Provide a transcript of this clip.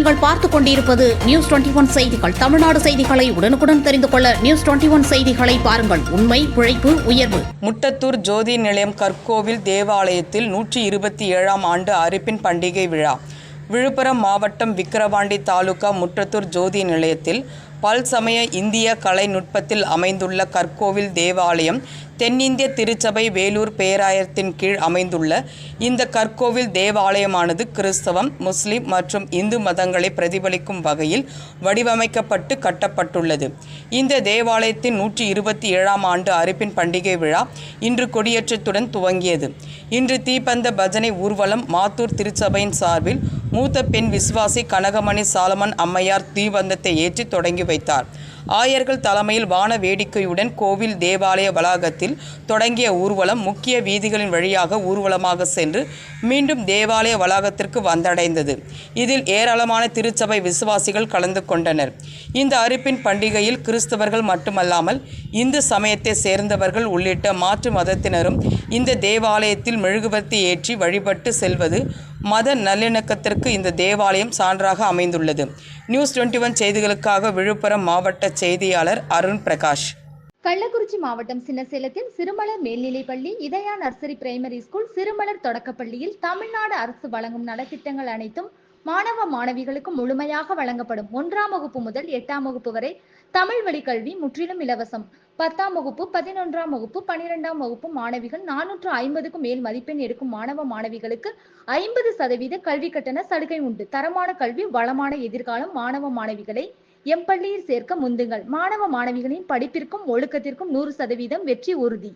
நீங்கள் பார்த்துக் கொண்டிருப்பது நியூஸ் 21 செய்திகள். தமிழ்நாடு செய்திகளை உடனுக்குடன் தெரிந்து கொள்ள நியூஸ் 21 செய்திகளை பாருங்கள். உண்மை, உழைப்பு, உயர்வு. முட்டத்தூர் ஜோதி நிலையம் கற்கோவில் தேவாலயத்தில் 127ஆம் ஆண்டு அறுப்பின் பண்டிகை விழா. விழுப்புரம் மாவட்டம் விக்கிரவாண்டி தாலுகா முட்டத்தூர் ஜோதி நிலையத்தில் பல்சமய இந்திய கலை நுட்பத்தில் அமைந்துள்ள கற்கோவில் தேவாலயம் தென்னிந்திய திருச்சபை வேலூர் பேராயத்தின் கீழ் அமைந்துள்ள இந்த கற்கோவில் தேவாலயமானது கிறிஸ்தவம், முஸ்லிம் மற்றும் இந்து மதங்களை பிரதிபலிக்கும் வகையில் வடிவமைக்கப்பட்டு கட்டப்பட்டுள்ளது. இந்த தேவாலயத்தின் 127ஆம் ஆண்டு அறுப்பின் பண்டிகை விழா இன்று கொடியேற்றத்துடன் துவங்கியது. இன்று தீப்பந்த பஜனை ஊர்வலம் மாத்தூர் திருச்சபையின் சார்பில் மூத்த பெண் விசுவாசி கனகமணி சாலமன் அம்மையார் தீபந்தத்தை ஏற்றி தொடங்கி வைத்தார். ஆயர்கள் தலைமையில் வான வேடிக்கையுடன் கோவில் தேவாலய வளாகத்தில் தொடங்கிய ஊர்வலம் முக்கிய வீதிகளின் வழியாக ஊர்வலமாக சென்று மீண்டும் தேவாலய வளாகத்திற்கு வந்தடைந்தது. இதில் ஏராளமான திருச்சபை விசுவாசிகள் கலந்து கொண்டனர். இந்த அறுப்பின் பண்டிகையில் கிறிஸ்தவர்கள் மட்டுமல்லாமல் இந்து சமயத்தை சேர்ந்தவர்கள் உள்ளிட்ட மாற்று மதத்தினரும் இந்த தேவாலயத்தில் மெழுகுவர்த்தி ஏற்றி வழிபட்டு செல்வது மத நல்லிணக்கத்திற்கு இந்த தேவாலயம் சான்றாக அமைந்துள்ளது. நியூஸ் 21 செய்திகளுக்காக விழுப்புரம் மாவட்ட செய்தியாளர் அருண் பிரகாஷ். கள்ளக்குறிச்சி மாவட்டம் சின்னசேலத்தில் சிறுமலர் மேல்நிலைப்பள்ளி, இதயா நர்சரி பிரைமரி ஸ்கூல், சிறுமலர் தொடக்கப்பள்ளியில் தமிழ்நாடு அரசு வழங்கும் நலத்திட்டங்கள் அனைத்தும் மாணவ மாணவிகளுக்கு முழுமையாக வழங்கப்படும். 1ஆம் வகுப்பு முதல் 8ஆம் வகுப்பு வரை தமிழ் வழி கல்வி முற்றிலும் இலவசம். 10ஆம் வகுப்பு, 11ஆம் வகுப்பு, 12ஆம் வகுப்பு மாணவிகள் 450க்கும் மேல் மதிப்பெண் எடுக்கும் மாணவ மாணவிகளுக்கு 50% கல்வி கட்டண சலுகை உண்டு. தரமான கல்வி, வளமான எதிர்காலம். மாணவ மாணவிகளை எம் பள்ளியில் சேர்க்க முந்துங்கள். மாணவ மாணவிகளின் படிப்பிற்கும் ஒழுக்கத்திற்கும் 100% வெற்றி உறுதி.